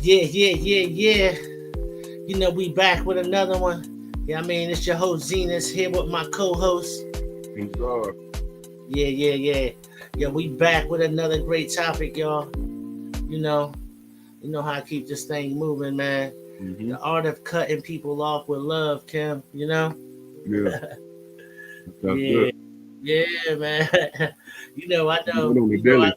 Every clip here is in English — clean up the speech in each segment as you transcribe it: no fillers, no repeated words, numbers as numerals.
Yeah. You know, we back with another one. Yeah, I mean, it's your host Zenas here with my co-host. Inside. Yeah. Yeah, we back with another great topic, y'all. You know, you know how I keep this thing moving, man. Mm-hmm. The art of cutting people off with love, Kim. You know? Yeah, that's Yeah, good. yeah, man. I Good know. on the daily.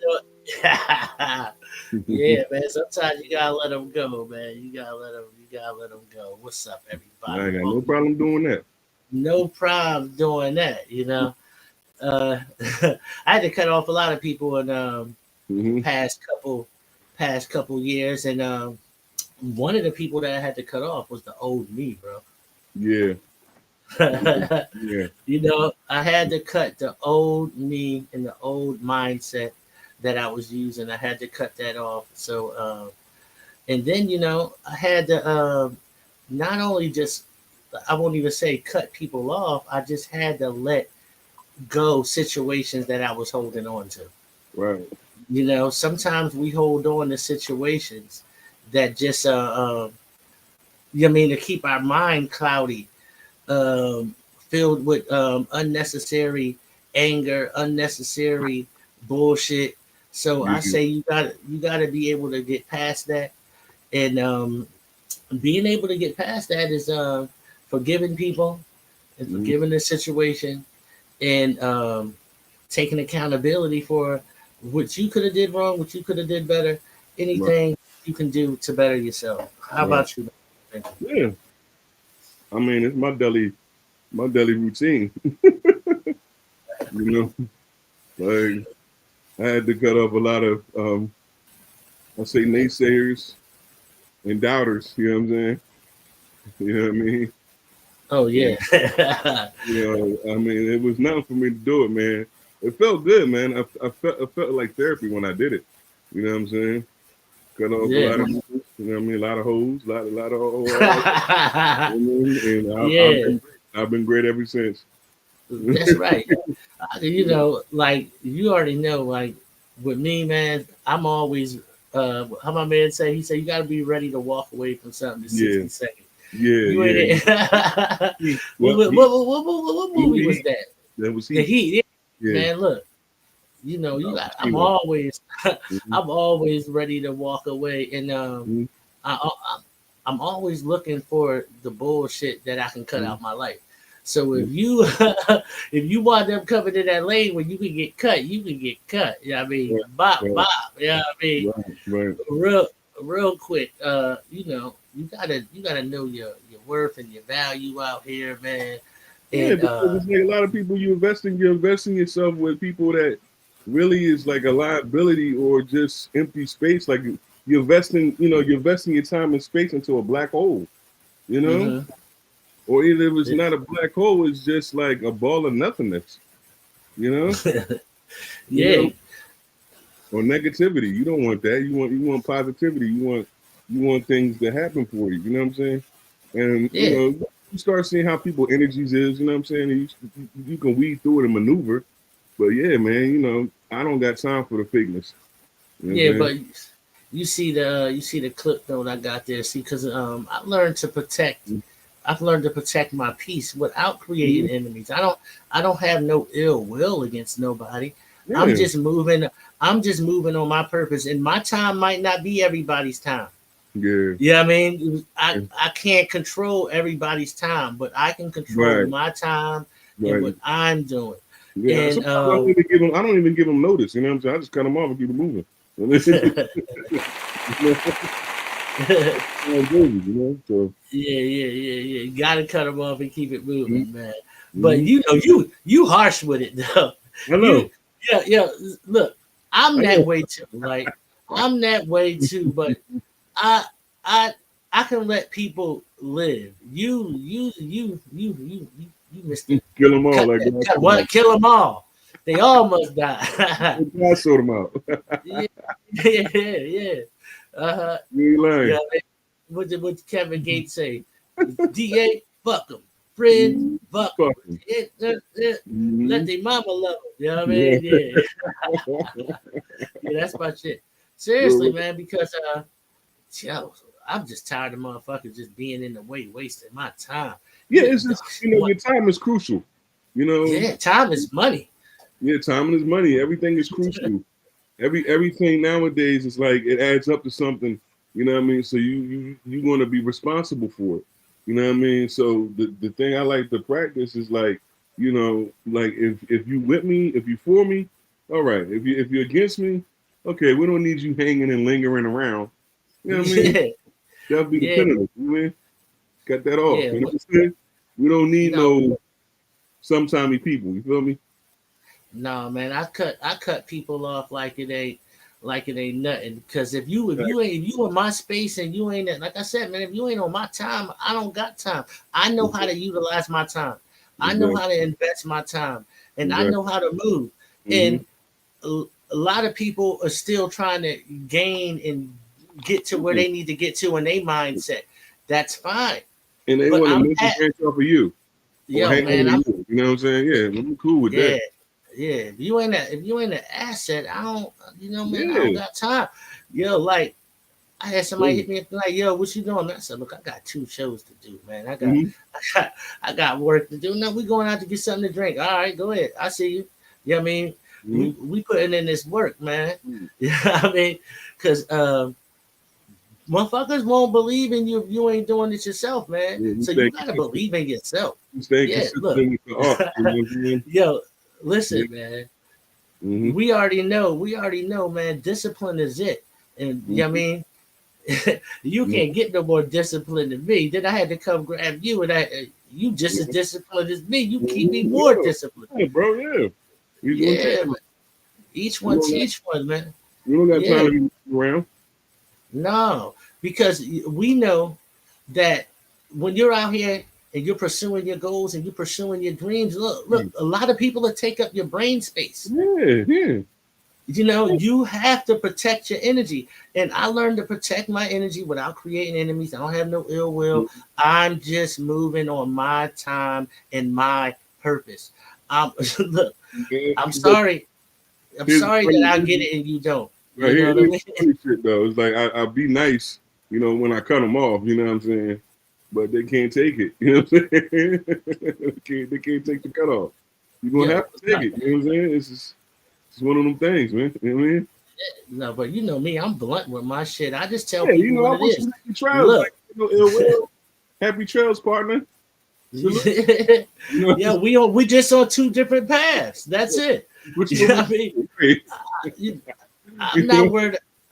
Yeah, man. Sometimes you gotta let them go, man. You gotta let them. You gotta let them go. What's up, I everybody? ain't got no Welcome. problem doing that. No problem doing that. Uh, I had to cut off a lot of people in Mm-hmm. past couple past couple years, and one of the people that I had to cut off was the old me, bro. Yeah, yeah, I had to cut the old me and the old mindset that I was using. I had to cut that off. So, and then I had to not only just I won't even say cut people off. I just had to let go situations that I was holding on to. right. Sometimes we hold on to situations that just you know what I mean, to keep our mind cloudy, um, filled with unnecessary anger, unnecessary bullshit. So I Yeah, say you got to be able to get past that, and being able to get past that is forgiving people and mm-hmm. forgiving the situation, and taking accountability for what you could have did wrong, what you could have did better, Right, anything you can do to better yourself. How right. about you? Man? Yeah, I mean it's my daily routine. You like I had to cut off a lot of I say naysayers and doubters. You know what I'm saying? You know what I mean? Oh Like, yeah. I mean it was nothing for me to do it, man. It felt good, man. I felt like therapy when I did it. You know what I'm saying? Cut off a Yeah. lot of niggas, you know what I mean? A lot of hoes, a lot of you know what I mean? And Yeah, I've been great ever since. that's right. Like you already know, like with me, man, I'm always how my man say, he said you gotta be ready to walk away from something in Yeah, 60 seconds. yeah, You yeah. ain't Well, what he, movie was he, that? that was The he. Heat. Yeah, Yeah, man, look, I you was got I'm Timo. always Mhm, I'm always ready to walk away, and mhm, I'm always looking for the bullshit that I can cut mhm, out my life. So mhm. if you if you wind up coming in that lane where you can get cut, you can get cut. You know what I mean? Right, Bop right, bop. You know what I mean? right. Real real quick. You gotta know your worth and your value out here, man. Yeah, And because it's like a lot of people you invest in yourself with people that really is like a liability or just empty space. Like you're investing your time and space into a black hole, you know? mhm. Or either if it's not a black hole, it's just like a ball of nothingness, you know? You Yeah. know, or negativity. You don't want that. You want positivity. You want things to happen for you. You know what I'm saying? And Yeah. you start seeing how people energies is. You know what I'm saying? And you can weed through it and maneuver. But yeah, man, I don't got time for the fakeness. You know what Yeah, I'm but you see the clip note I got there. See, because I've learned to protect my peace without creating saying? enemies. I don't have no ill will against nobody. I'm Yeah, just moving. I'm just moving on my purpose, and my time might not be everybody's time. yeah, Yeah, I mean, I yeah. I can't control everybody's time, but I can control Right, my time and right. what I'm doing. Yeah. And Sometimes I don't even give them notice. You know what I'm saying? I just cut them off and keep it moving. So Yeah. You gotta cut them off and keep it mhm, moving, man. But mhm. you harsh with it though. I You know. yeah. Look, I'm I that know. way too. Like I'm that way too. But I I I can let people live. You Mister Kill them all like God cut sort them what? out. Kill them all. They all must die. God sort them out. Yeah, yeah. Uh-huh. You ain't Yeah. lying. What Kevin Gates say? DA, fuck them. Fred, Mhm. fuck them. Fuck 'em. Let Mhm. their mama love them. You know what I Yeah. mean? Yeah, yeah. That's my shit. Seriously, Well, man, because yo, I'm just tired of motherfuckers just being in the way, wasting my time. Yeah, it's just What? your time is crucial. Yeah, time is money. Yeah, time is money. Everything is crucial. Everything nowadays is like it adds up to something. You know what I mean? So you want to be responsible for it. You know what I mean? So the thing I like to practice is like, like if you with me, if you for me, all right. If you're against me, okay, we don't need you hanging and lingering around. You know what I mean? Yeah, That'll be the yeah, penalty. You know what I mean? Cut that off. yeah. You know what I'm saying? We don't need No, no sometimey people. You feel me? no, man. I cut people off like it ain't nothing. Because if you in my space and you ain't like I said, man, if you ain't on my time, I don't got time. I know how to utilize my time. I know how to invest my time, and I know how to move. And a lot of people are still trying to gain and get to where they need to get to in their mindset. That's fine. And they But want to I'm make a branch off of you or yo, hang man, on to you. You know what I'm saying? Yeah, I'm cool with yeah, that. yeah. If you ain't an asset, I don't, man, I Yeah. don't got time. Yo, like I had somebody hit me up like, yo, what you doing? I said, look, I got 2 shows to do, man. I got work to do. No, we going out to get something to drink. All right, go ahead. I see you. You know what I mean? We putting in this work, man. You know what I mean? Because motherfuckers won't believe in you if you ain't doing it yourself, man. Yeah, So you gotta believe in yourself. You stay Yeah, consistent look. with the art. You know what I'm saying? Yo, listen, man. Mhm. We already know, man. Discipline is it. And you know what I mean? You can't get no more discipline than me. Then I had to come grab you, and you just as disciplined as me. You keep me more disciplined. Yeah, bro, yeah. Yeah, man. Each one teach one, man. We don't got time to be around. No, because we know that when you're out here and you're pursuing your goals and you're pursuing your dreams, look, a lot of people will take up your brain space. Yeah. You have to protect your energy. And I learned to protect my energy without creating enemies. I don't have no ill will. I'm just moving on my time and my purpose. Look, I'm sorry. I'm sorry that I get it and you don't. Right, You know what I mean? funny shit though. It's like I be nice, when I cut them off. You know what I'm saying? But they can't take it. You know what I'm saying? they can't take the cut off. You're gonna have to take it. You know what I'm saying? It's one of them things, man. You know what I mean? No, but you know me, I'm blunt with my shit. I just tell Yeah, people what it is. Happy trails, Look. ill will. Happy trails, partner. Yeah, we just on 2 different paths. That's it. You know what I mean?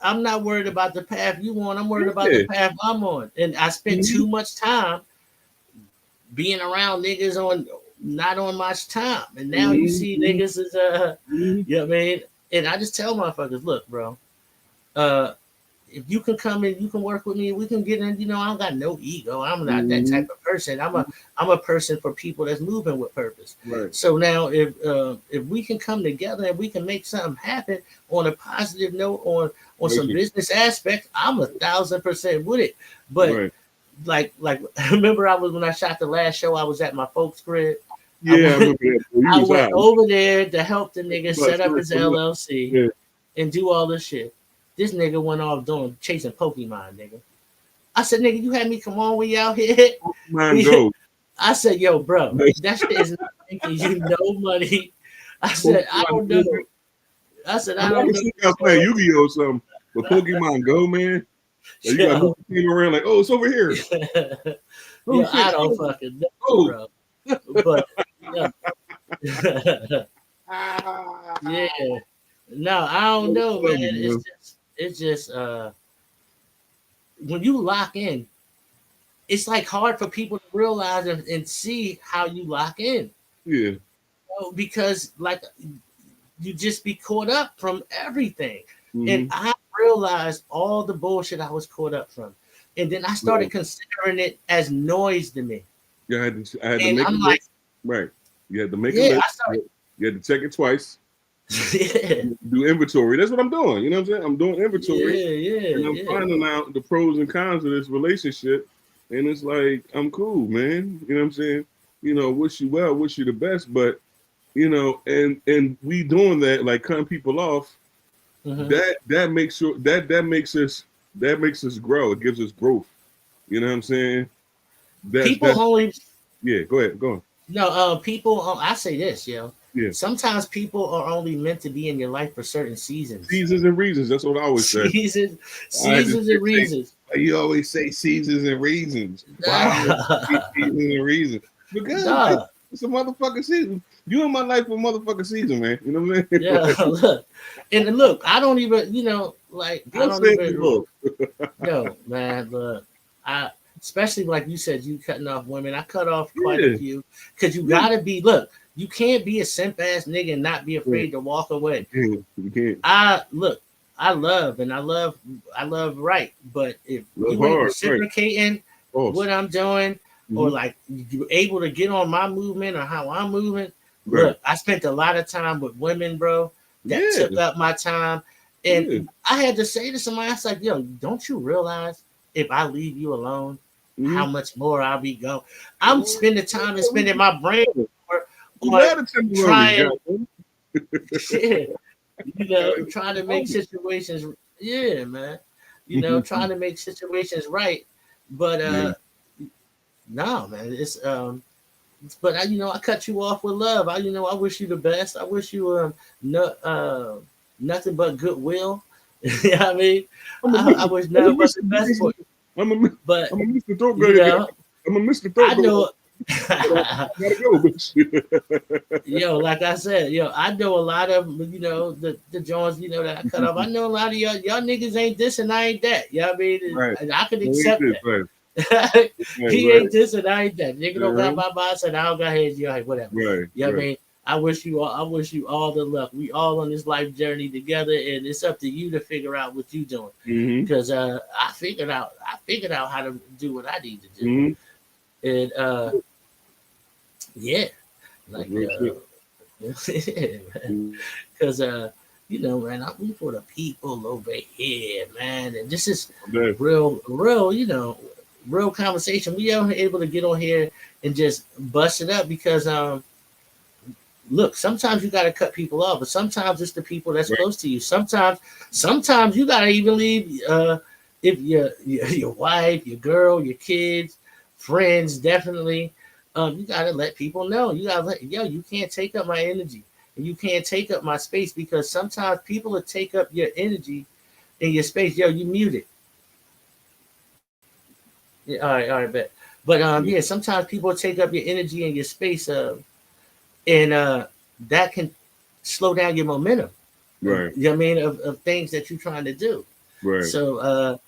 I'm not worried about the path you on. I'm worried about the path I'm on. And I spent too much time being around niggas not on much time. And now you see niggas is you know what I mean? And I just tell motherfuckers, look, bro, if you can come in, you can work with me, we can get in, I don't got no ego. I'm not that type of person. I'm a person for people that's moving with purpose. Right. So now if we can come together and we can make something happen on a positive note on some business aspects, I'm 1,000% with it. But like remember when I shot the last show, I was at my folks' crib. Yeah, I went over there to help the nigga set up his LLC and do all this shit. This nigga went off chasing Pokemon, nigga. I said, nigga, you had me come on when you out here. I said, yo, bro, that shit is not making you no money. I said, I don't know. I said, I don't know. I was playing Yu-Gi-Oh! Or something, but Pokemon Go, man. You got moving team around like, oh, it's over here. Yo, I don't fucking know, bro. But yeah, no, I don't know, man. It's just when you lock in, it's like hard for people to realize and see how you lock in. Yeah. Because like you just be caught up from everything. And I realized all the bullshit I was caught up from. And then I started considering it as noise to me. Yeah, I had to make it like, right. You had to make it. You had to check it twice. Do inventory. That's what I'm doing. You know what I'm saying? I'm doing inventory. And I'm finding out the pros and cons of this relationship. And it's like, I'm cool, man. You know what I'm saying? Wish you well, wish you the best. But, and we doing that, like cutting people off, that makes sure that makes us that makes us grow. It gives us growth. You know what I'm saying? People That's only yeah. Go ahead, go on. no people. I say this, yo. Yeah, Sometimes people are only meant to be in your life for certain seasons. seasons and reasons. That's what I always say. Seasons, I just seasons and say, reasons. you always say seasons and reasons. Why do you say seasons and reasons? Because life Nah, is a motherfucking season. You in my life for a motherfucking season, man. You know what I'm yeah. saying? Look, and look, I don't even, like I Don't don't say it even. more. Yo, man, look, I especially like you said, you cutting off women. I cut off quite a Yeah, few because you yeah, gotta be. Look, you can't be a simp ass nigga and not be yeah. afraid to walk away. You can't. I look, I love and I love right, but if Love you ain't hard, right? reciprocating False. what I'm doing, or Mm-hmm. like you able to get on my movement or how I'm moving, Right. look, I spent a lot of time with women, bro, that Yeah, took up my time, yeah. and I had to say to somebody, I was like, yo, don't you realize if I leave you alone, Mm-hmm. how much more I'll be going? I'm spending time and spending my brain You on gotta temporarily, trying, goddamn. yeah, trying to make situations, yeah, man, trying to make situations right, but Yeah. no, man, it's but I cut you off with love. I wish you the best. I wish you no nothing but goodwill. You know what I mean? I'm a I Mr. wish I'm a nothing but the best Mr. for you. I'm a, Mi- But I'm a Mr. Throat you Goat. know, I'm a Mr. I Throat Goat. know But I gotta go, bitch. like I said, I know a lot of the Jones, that I cut off. I know a lot of y'all niggas ain't this and I ain't that. You know what I mean? Right. And I can No, he accept did. that. Right. Right. He Right. ain't this and I ain't that. Nigga don't got Uh-huh. my boss and I don't got his. Yeah, whatever. Right. You know what I Right. mean? I wish you all the luck. We all on this life journey together, and it's up to you to figure out what you doing. Mm-hmm. Because I figured out how to do what I need to do, Mm-hmm. and yeah, That's like real shit. because man, I'm for the people over here, man, and this is Okay. real, real conversation. We are able to get on here and just bust it up because look, sometimes you got to cut people off, but sometimes it's the people that's Right. close to you. Sometimes you got to even leave if your wife, your girl, your kids, friends, definitely. You got to let people know. You got to let you can't take up my energy and you can't take up my space because sometimes people will take up your energy in your space. You mute it. Yeah, all right, bet. But Yeah. yeah, sometimes people take up your energy and your space, and that can slow down your momentum. Right. You know what I mean of things that you're trying to do. Right. So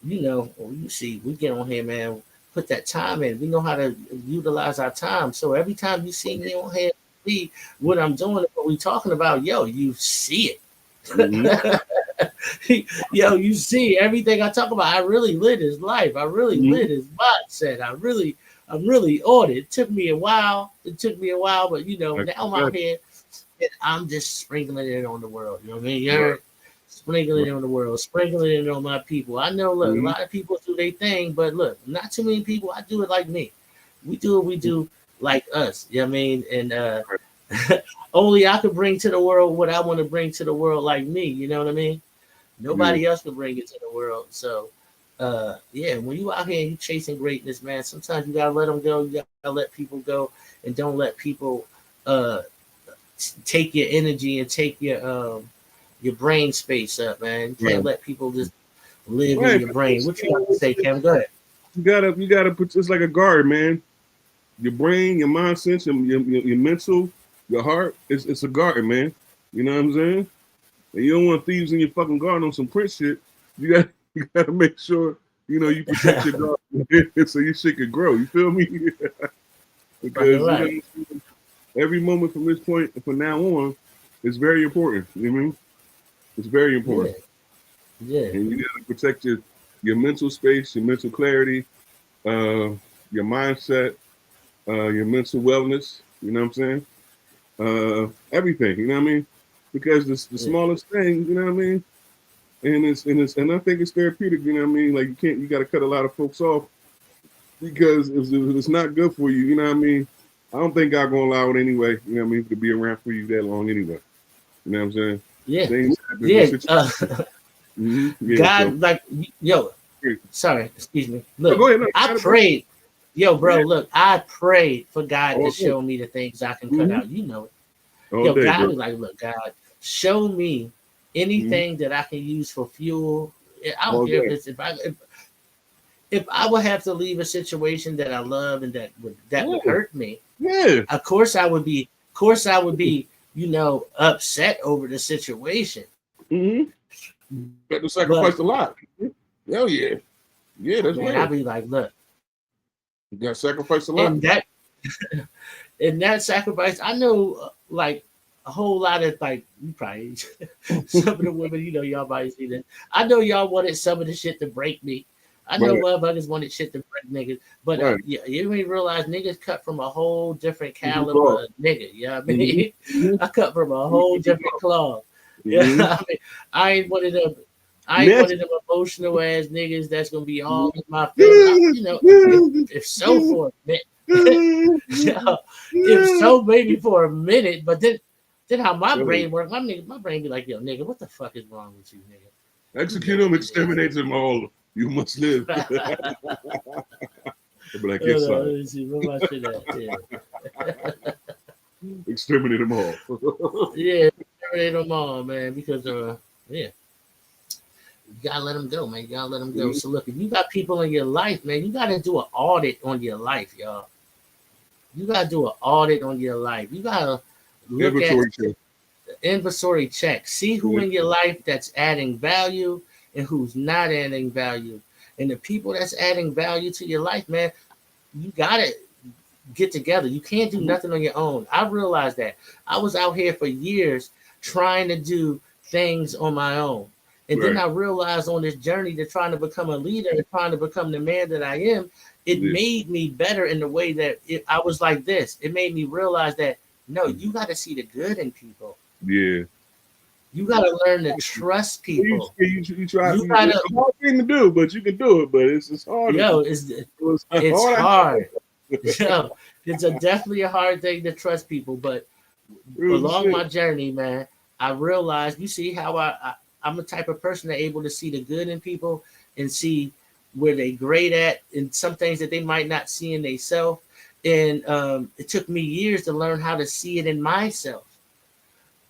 you see, we get on here, man. Put that time in. We know how to utilize our time. So every time you see me on here, see what I'm doing, what we talking about, you see Mm-hmm. it. You see everything I talk about. I really live his life. I really Mm-hmm. live his mindset. I'm really on it. It took me a while. But Like now I'm I out said, here and I'm just sprinkling it on the world. You know what I mean? right. You're sprinkling Right. it on the world, sprinkling it on my people. I know, look, a Mm-hmm. lot of people do their thing, but look, not too many people. I do it like me. We do what we do like us. You know what I mean? And Right. only I could bring to the world what I want to bring to the world like me. You know what I mean? Yeah. Nobody else can bring it to the world. So, yeah, when you out here and you chasing greatness, man, sometimes you gotta let them go. You gotta let people go, and don't let people uh, take your energy and take your brain space up, man. You can't Right. let people just live in Right. your brain. What you got to say, Kevin? Go ahead. You gotta put it's like a guard, man. Your brain, your mindset, your mental, your heart. It's a guard, man. You know what I'm saying? And you don't want thieves in your fucking garden on some Prince shit. You got you got to make sure you protect your garden so your shit can grow. You feel me? Fucking Because right. every moment from this point from now on is very important. You know what I mean? It's very Yeah, important, yeah, and you got to protect your mental space, your mental clarity, your mindset, your mental wellness. You know what I'm saying? Everything. You know what I mean? Because the yeah, smallest thing. You know what I mean? And I think it's therapeutic. You know what I mean? Like you got to cut a lot of folks off because if it's not good for you. You know what I mean? I don't think God gonna allow it anyway. You know what I mean? To be around for you that long anyway. You know what I'm saying? yeah, Things happen. yeah. Situations. Yeah, God, so, like, yo, yeah. sorry, excuse me. No, Look, go ahead. No, I prayed, yo, bro. yeah, Look, I prayed for God to all day. show me the things I can cut out. You know it. All Yo, day, God bro. was like, look, God, show me Mhm. anything that I can use for fuel. I don't All care if day. it's if I would have to leave a situation that I love and that would Yeah, hurt me. yeah. Of course, I would be, upset over the situation. Mm-hmm. Got to But sacrifice a lot. Hell yeah. Yeah, that's man, I'd real. be like, look, You got to sacrifice a lot. and that and that sacrifice, I know, like a whole lot of like you probably some of the women, y'all might see that. I know y'all wanted some of the shit to break me. I know Right, motherfuckers wanted shit to break niggas, but right. you ain't realize niggas cut from a whole different Different cloth. caliber of nigga. You know what I Mm-hmm. mean? Mm-hmm. I cut from a whole Different different cloth. cloth. Yeah, Mm-hmm. I mean, I ain't one of them. I ain't one That's of them emotional ass niggas that's gonna be all in my face. If so for a minute, if so maybe for a minute, but then how my brain work, my brain be like, yo, nigga, what the fuck is wrong with you, nigga? You execute know them, what it is. exterminate them all. You must live. But I guess Hold on, so. let me see, where my shit at? Yeah, Exterminate them all. yeah, terminate them all, man, because yeah, you gotta let them go, man. You gotta let them go. Mhm. So look, if you got people in your life, man, you gotta do an audit on your life, y'all. You gotta do an audit on your life. You gotta look at Inventory check. inventory check. See who Yeah. in your life that's adding value and who's not adding value. And the people that's adding value to your life, man, you gotta get together. You can't do Mhm. nothing on your own. I realized that. I was out here for years trying to do things on my own. And then Right. I realized on this journey to trying to become a leader and trying to become the man that I am, it Yeah. made me better in the way that I was like this. It made me realize that no, Mhm. you got to see the good in people. Yeah. You got to learn to trust You, people. you try. You got It's to, a hard thing to do, but you can do it. But it's harder. yo, It's it's hard. hard. Yo, it's definitely a hard thing to trust people, but Real along shit. my journey, man, I realized, you see how I'm the type of person that able to see the good in people and see where they great at and some things that they might not see in themselves. And it took me years to learn how to see it in myself.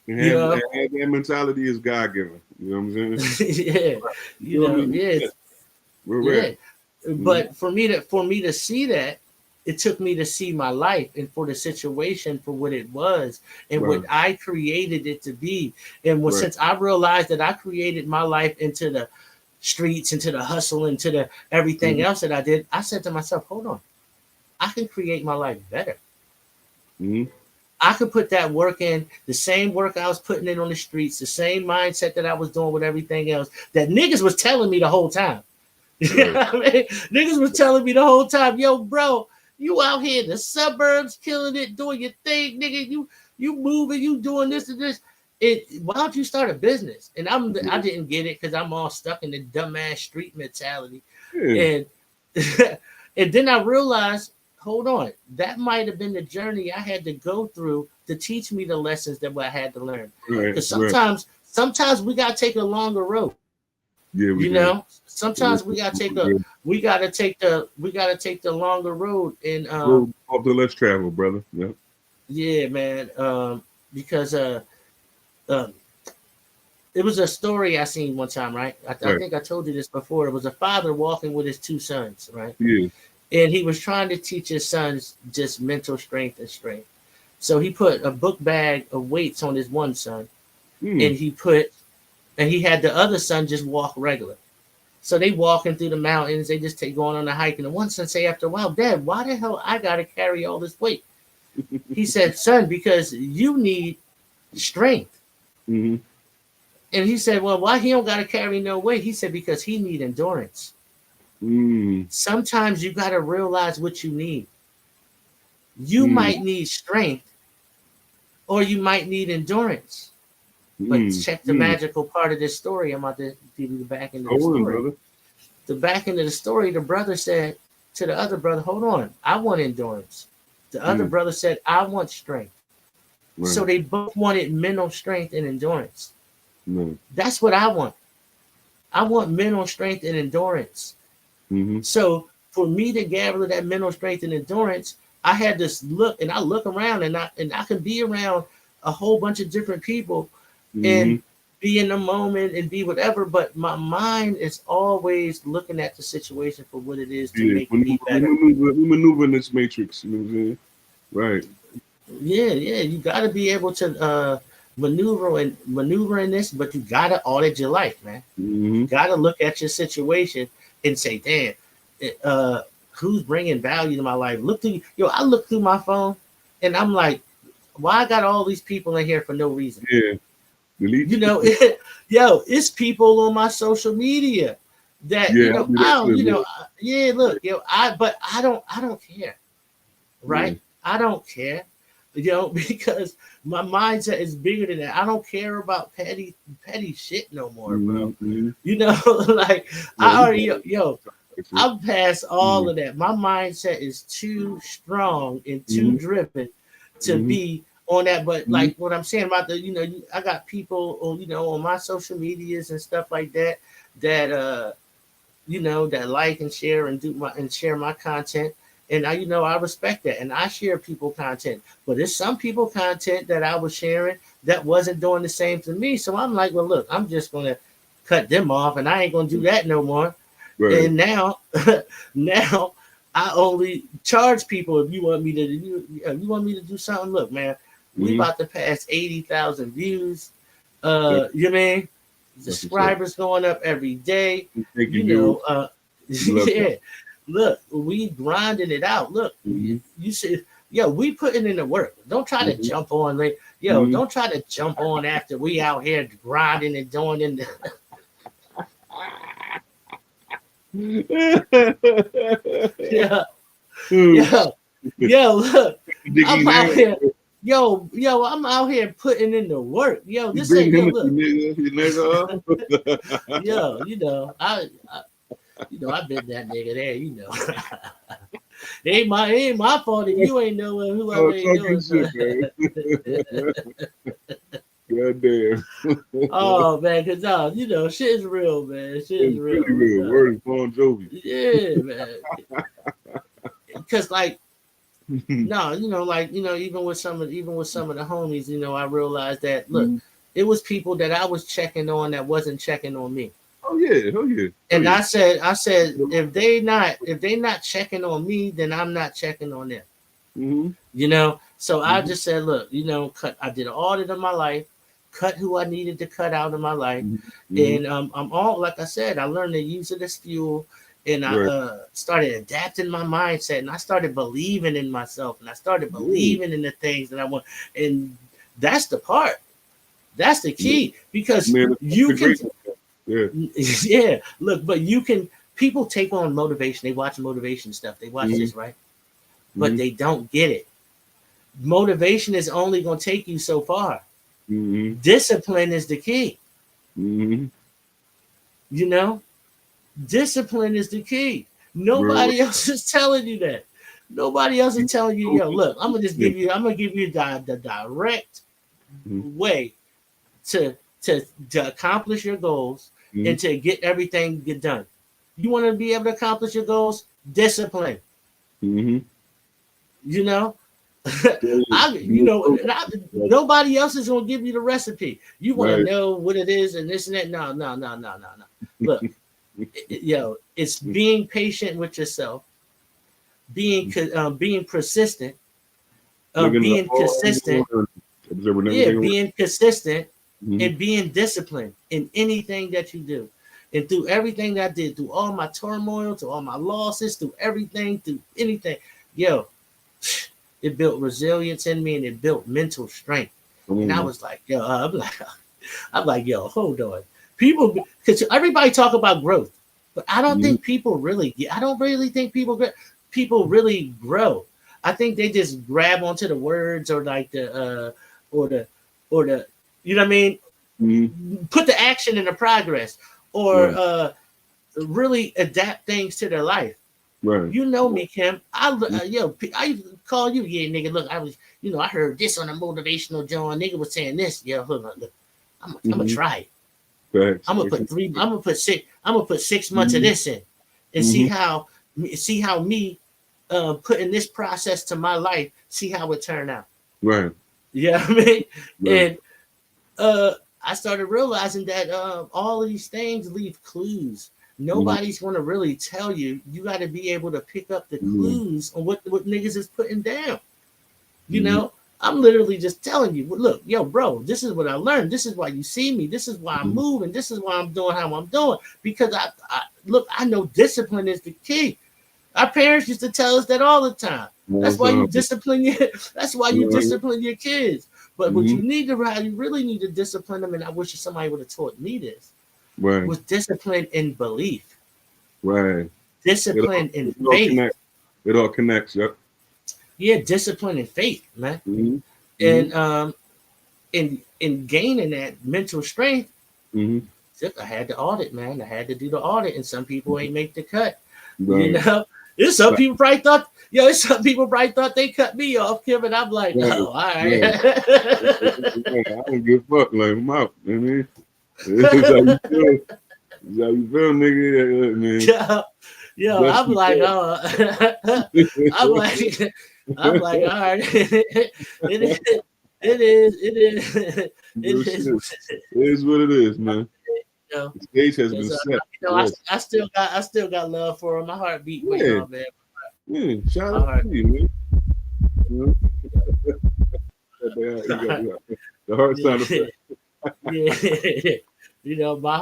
And You have know, that mentality is God given. You know what I'm saying? yeah, You feel me? yeah, Yeah. We're yeah. ready. Mhm. But for me to see that, it took me to see my life and for the situation for what it was and what Right. I created it to be. And Right. since I realized that I created my life into the streets, into the hustle, into the everything Mhm. else that I did, I said to myself, hold on, I can create my life better. Mhm. I could put that work in, the same work I was putting in on the streets, the same mindset that I was doing with everything else that niggas was telling me the whole time. You know Right. what I mean? Niggas was telling me the whole time, yo, bro, you out here in the suburbs killing it, doing your thing, nigga. You moving, you doing this and this. Why don't you start a business? And I Yeah. didn't get it because I'm all stuck in the dumbass street mentality. Yeah. And and then I realized, hold on, that might have been the journey I had to go through to teach me the lessons that I had to learn. Right. Because Right. sometimes we gotta take a longer road. Yeah, we You do. know, sometimes we gotta take the longer road. And Road off the less travel, brother. Yeah. yeah, man, because um, it was a story I seen one time, right? I Right. think I told you this before. It was a father walking with his two sons, right? Yeah. And he was trying to teach his sons just mental strength and strength. So he put a book bag of weights on his one son, Mm. and he had the other son just walk regular. So they walking through the mountains, they just take going on a hike, and the one son say after a while, Dad, why the hell I gotta carry all this weight? He said, son, because you need strength. Mm-hmm. And he said, well, why he don't gotta carry no weight? He said, because he need endurance. Mm. Sometimes you gotta realize what you need. You Mm. might need strength or you might need endurance. But Mm. check the Mm. magical part of this story. I'm about to give you the back end of Go the on, story. brother. The back end of the story, the brother said to the other brother, hold on, I want endurance. The other Mm. brother said, I want strength. Right. So they both wanted mental strength and endurance. No. That's what I want. I want mental strength and endurance. Mm-hmm. So for me to gather that mental strength and endurance, I had this look, and I look around, and I can be around a whole bunch of different people Mm-hmm. and be in the moment and be whatever. But my mind is always looking at the situation for what it is to Yeah, make me better. we maneuver in this matrix. You know what I'm saying? Right. Yeah, yeah. You got to be able to maneuver in this, but you got to audit your life, man. Mm-hmm. Got to look at your situation and say, damn, who's bringing value to my life? I look through my phone, and I'm like, why I got all these people in here for no reason? Yeah. You Delete. know, it's people on my social media that Yeah, I do that I don't, too. yeah, look, but I don't care, Yeah. right? I don't care, because my mindset is bigger than that. I don't care about petty shit no more, bro. Mm-hmm. Like Yeah, I we already, got it. I'm past all Mm-hmm. of that. My mindset is too strong and too Mm-hmm. driven to Mm-hmm. be on that. But Mm-hmm. like what I'm saying about I got people, on my social medias and stuff like that, that that like and share and share my content. And I respect that, and I share people content. But there's some people content that I was sharing that wasn't doing the same to me. So I'm like, well, look, I'm just gonna cut them off, and I ain't gonna do that no more. Right. And now, now I only charge people if you want me to do something. Look, man, we Mm-hmm. about to pass 80,000 views. That's, You know what I mean? that's what's up. Subscribers going up every day. Thank you, viewers. We love Yeah. Look, we grinding it out. Look, Mm-hmm. you see, we putting in the work. Don't try to Mm-hmm. jump on, like, Mm-hmm. don't try to jump on after we out here grinding and doing in the yeah, yeah, look, I'm out here. I'm out here putting in the work. You This bring ain't him up, look, you nigga. I've been that nigga there. It ain't my fault if you ain't knowing whoever Oh, ain't talking doing shit, man. God damn. Oh man, cause shit is real, man. Shit is It's real. really real. Word is Bon Jovi. Yeah, man. Cause like no, even with some of the homies, I realized that look, it was people that I was checking on that wasn't checking on me. Oh yeah, oh yeah. And yeah. I said, if they not checking on me, then I'm not checking on them. Mm-hmm. So I just said, look, I did an audit of my life, cut who I needed to cut out of my life, Mm-hmm. and I'm all like I said, I learned to use it as fuel, and I started adapting my mindset, and I started believing in myself, and I started believing in the things that I want, and that's the part, that's the key, because you can. Yeah, look, but people take on motivation. They watch motivation stuff. They watch this, right? But they don't get it. Motivation is only going to take you so far. Discipline is the key. Discipline is the key. Nobody else is telling you that. Nobody else is telling you, look, I'm gonna give you the direct way to accomplish your goals and to get everything get done. You want to be able to accomplish your goals? Discipline. Nobody else is gonna give you the recipe. You want to know what it is and this and that. No. Look, it's being patient with yourself, being persistent, being consistent. Being consistent and being disciplined in anything that you do. And through everything that I did, through all my turmoil, through all my losses, through everything, through anything, it built resilience in me and it built mental strength. And I was like, I'm like, hold on. People, because everybody talk about growth, but I don't think people really get. I don't really think people really grow. I think they just grab onto the words or like the you know what I mean? Put the action in the progress or really adapt things to their life. Right. You know me, Kim. I used to call you, nigga. Look, I was, I heard this on a motivational John. Nigga was saying this. Look, I'm gonna try it. Facts. I'm gonna put 6 months of this in, and see how me putting this process to my life, see how it turned out. Right. You know what I mean? Right. And I started realizing that all of these things leave clues. Nobody's going to really tell you. You got to be able to pick up the clues on what niggas is putting down. You know, I'm literally just telling you, look, yo, bro, this is what I learned. This is why you see me. This is why I'm moving. This is why I'm doing how I'm doing. Because I know discipline is the key. Our parents used to tell us that all the time. That's why you discipline your kids. But what you need to, how you really need to discipline them, and I wish somebody would have taught me this, was discipline in belief. Right. Discipline in faith. It all connects, yep. Yeah, discipline and faith, man. And in gaining that mental strength, I had to audit, man. I had to do the audit, and some people ain't make the cut. Right. You know, there's some people probably thought, they cut me off, Kim, and I'm like, oh, all right. I don't give a fuck. Like, I'm out. You know what I mean? That's how you feel. That's how you feel, nigga. Man. Yo, I'm like, I'm like, all right. It is what it is, man. You know, the stage has been set. You know, I still got love for him. My heartbeat went on, man. Yeah, shout out to you, man. The heart sound effect. Yeah. You know, my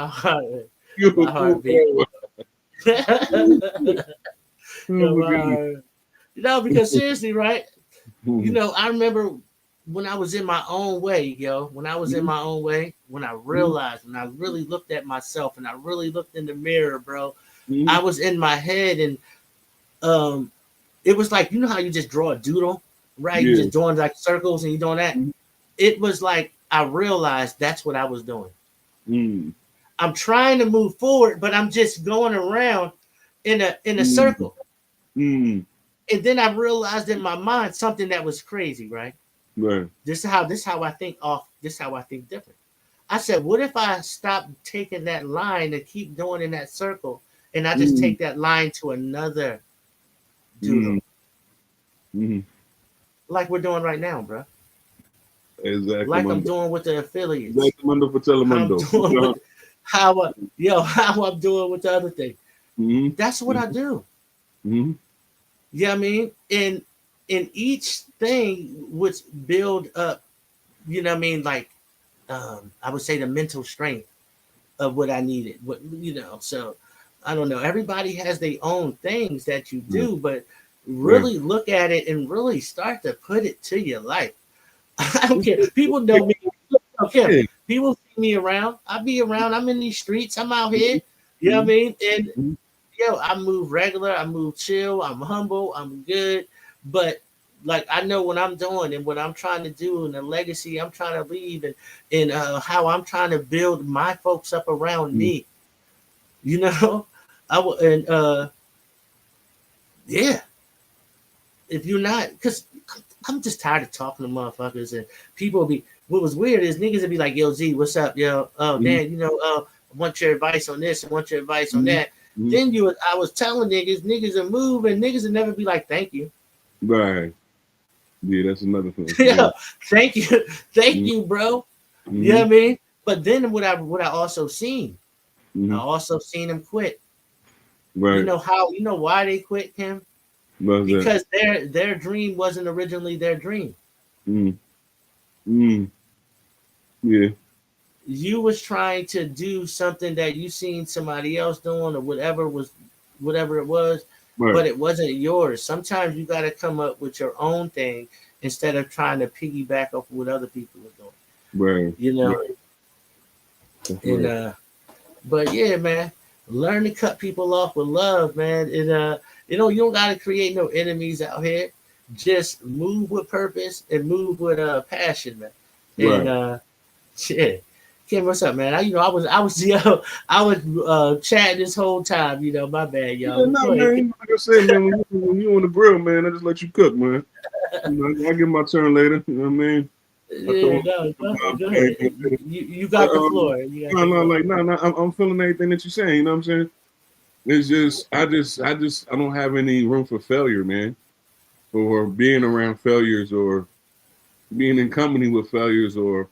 heartbeat. You know, because seriously, right? You know, I remember when I was in my own way, when I realized, when I really looked at myself and I really looked in the mirror, bro, I was in my head, and it was like, you know how you just draw a doodle, right? You're just doing like circles and you're doing that. It was like I realized that's what I was doing. I'm trying to move forward, but I'm just going around in a circle. And then I realized in my mind something that was crazy, right? Right. This is how I think different. I said, what if I stop taking that line and keep going in that circle, and I just take that line to another doodle, like we're doing right now, bro. Exactly. Like I'm doing with the affiliates. How I'm doing with the other thing. That's what I do. Yeah, I mean, in each thing would build up, you know what I mean, like I would say the mental strength of what I needed. So I don't know. Everybody has their own things that you do, but really look at it and really start to put it to your life. I don't care. People know me. I don't care. People see me around. I be around. I'm in these streets. I'm out here. You know what I mean? And I move regular. I move chill. I'm humble. I'm good. But like I know what I'm doing and what I'm trying to do and the legacy I'm trying to leave and how I'm trying to build my folks up around me. You know, if you're not, because I'm just tired of talking to motherfuckers and people be. What was weird is niggas would be like, "Yo, Z, what's up, yo? Oh, Dan, you know, I want your advice on this. I want your advice on that." Then I was telling niggas are moving. Niggas would never be like, "Thank you." Right. Yeah, that's another thing. Thank you, bro. You know what I mean? But then what I also seen, I also seen them quit. Right. You know why they quit, Kim? Because their dream wasn't originally their dream. Yeah. You was trying to do something that you seen somebody else doing or whatever it was, but it wasn't yours. Sometimes you got to come up with your own thing instead of trying to piggyback off what other people were doing. Right. You know. Right. And but yeah, man, learn to cut people off with love, man. And you don't got to create no enemies out here. Just move with purpose and move with passion, man. And shit. Kim, what's up, man? I was chatting this whole time. You know, my bad, y'all. Yeah, no, man. Like I said, man, when you on the grill, man, I just let you cook, man. I get my turn later. You know what I mean? Yeah, no, go ahead. You got the floor. You got no, the no, floor. like no, no. I'm feeling everything that you're saying. You know what I'm saying? It's just, I don't have any room for failure, man, or being around failures, or being in company with failures, or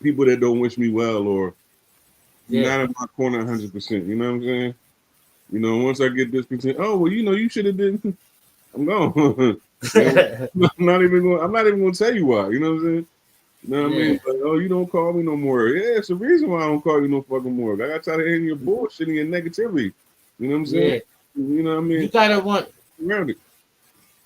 people that don't wish me well, or Yeah. not in my corner 100%. You know what I'm saying? You know, once I get discontent, oh well, you know, you should have did. I'm gone. You know, I'm not even gonna tell you why. You know what I'm saying? You know what I Yeah. mean? Like, oh, you don't call me no more. Yeah, it's the reason why I don't call you no fucking more. I got tired of hearing your bullshit and your negativity. You know what I'm saying? Yeah. You know what I You mean? gotta want. Around it.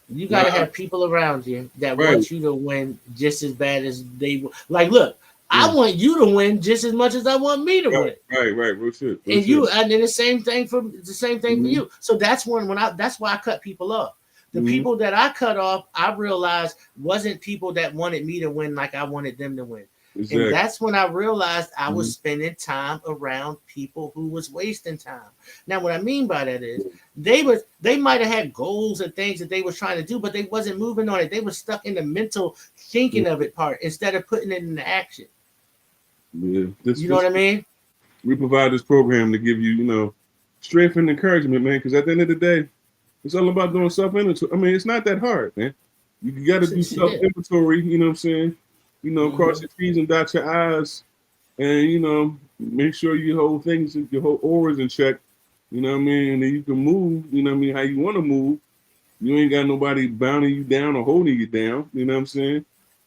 You Nah, gotta have people around you that right. want you to win just as bad as they like. Look, I Mm, want you to win just as much as I want me to right, win. right. Real shit. Real And shit. you, and then the same thing for Mm-hmm. you. So that's when I that's why I cut people off. The Mm-hmm. people that I cut off, I realized wasn't people that wanted me to win like I wanted them to win. And Exactly. that's when I realized I Mm-hmm. was spending time around people who was wasting time. Now, what I mean by that is they might have had goals and things that they was trying to do, but they wasn't moving on it. They were stuck in the mental thinking of it part instead of putting it into action. Yeah. You know what I mean? We provide this program to give you, you know, strength and encouragement, man. Because at the end of the day, it's all about doing self inventory. I mean, it's not that hard, man. You got to do self Yeah. inventory. You know what I'm saying? You know, cross Mm-hmm. your T's and dot your I's, and you know, make sure your whole things, your whole aura's in check. You know what I mean? And then you can move. You know what I mean? How you want to move. You ain't got nobody bounding you down or holding you down. You know what I'm saying?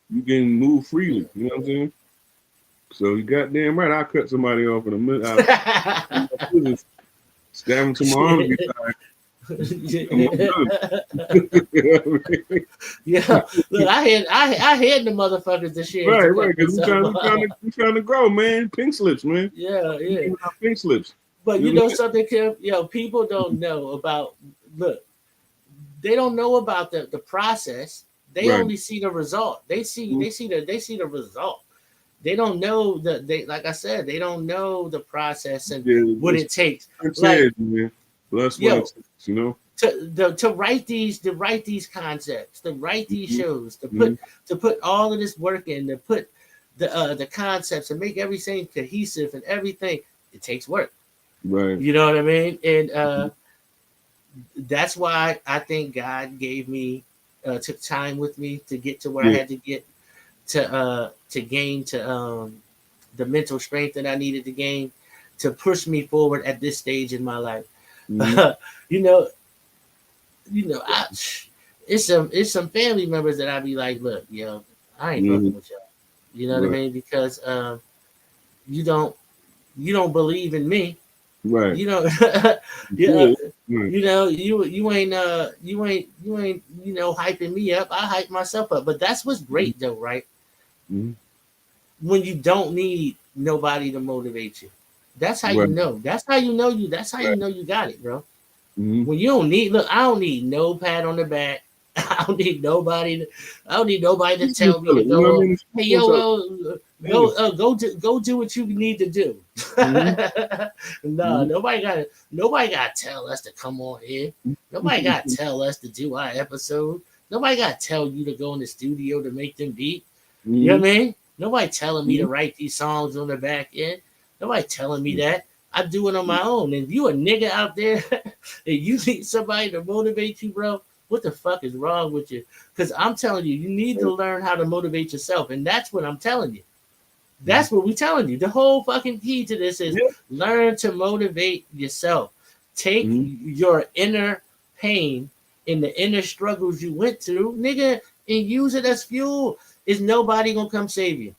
You can move freely. You know what I'm saying? So you goddamn right. I cut somebody off in a minute. I stab him to my arm and get tired. I'm done. Yeah, look, I had the motherfuckers to share to Right. cut Because myself off. we trying to grow, man. Pink slips, man. Yeah, We yeah. giving out pink slips. But You you know know what something, Kim? People don't know about. Look, they don't know about the process. They I mean? only see the result. They see Right. the result. They don't know they like I said, they don't know the process and Yeah, what it takes. it's Like, man. Blood, sweat, and yo, tears, you know. to write these concepts, to write these Mm-hmm. shows, Mm-hmm. to put all of this work in, to put the concepts and make everything cohesive and everything, it takes work. Right. You know what I mean? And Mm-hmm. that's why I think God gave me took time with me to get to where I Yeah. had to get to gain to the mental strength that I needed to gain to push me forward at this stage in my life. Mm-hmm. you know, I it's some family members that I be like, look, I ain't Mm-hmm. fucking with y'all. You know what I Right. mean? Because you don't you don't believe in me. Right. You know, yeah, Yeah. Right. you ain't hyping me up. I hype myself up. But that's what's great though, right? Mm-hmm. When you don't need nobody to motivate you. That's how you Right. know. That's how you know you. That's how you Right. know you got it, bro. Mm-hmm. When you don't need look, I don't need no pat on the back. I don't need nobody. I don't need nobody to tell me to You know what I go. mean? Hey, It's so- go do what you need to do. Mhm. Nah, Mhm. nobody got to tell us to come on here. Nobody got to tell us to do our episode. Nobody got to tell you to go in the studio to make them beat. You know Mhm. what I mean? Nobody telling me to Mhm. write these songs on the back end. Nobody telling me that. I do it on my own. And if you a nigga out there and you need somebody to motivate you, bro, what the fuck is wrong with you? Because I'm telling you, you need to learn how to motivate yourself. And that's what I'm telling you. That's what we're telling you. The whole fucking key to this is Yeah. learn to motivate yourself. Take Mhm. your inner pain and the inner struggles you went through, nigga, and use it as fuel. Is nobody gonna come save you?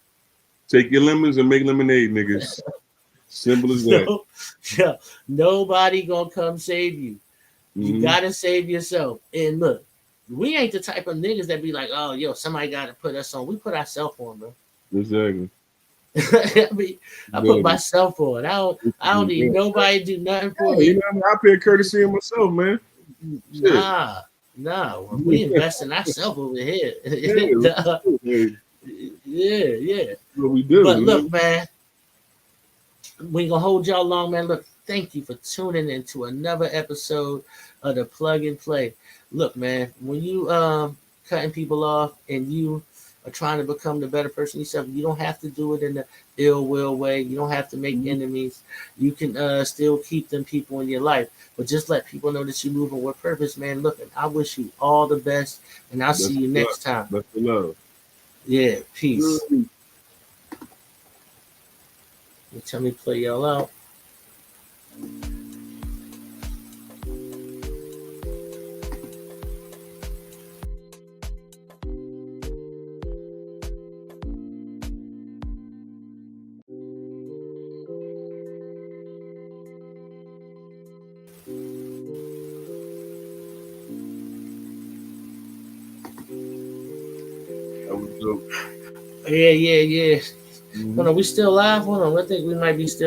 Take your lemons and make lemonade, niggas. Simple as that. So, yeah, nobody gonna come save you. You Mhm. gotta save yourself. And look, we ain't the type of niggas that be like, oh, somebody gotta put us on. We put ourselves on, bro. Exactly. I mean, I put Exactly. myself on. I don't need Yeah. nobody to do nothing for You me. know what I mean? I pay courtesy of myself, man. Shit. Nah. We invest in ourselves over here. Yeah. Nah. Hey, Yeah. what we do, But you know? look, man, we ain't gonna hold y'all long, man. Look, thank you for tuning into another episode of the Plug and Play. Look, man, when you cutting people off and you are trying to become the better person yourself. You don't have to do it in the ill will way. You don't have to make enemies. You can still keep them people in your life, but just let people know that you're moving with purpose, man. Look, and I wish you all the best, and I'll see That's you the love. next time. That's the love. Yeah, peace. Mm. Tell me play y'all out. That was dope. Yeah, yeah, yeah. Mhm. Hold on, we still live? Hold on, I think we might be still.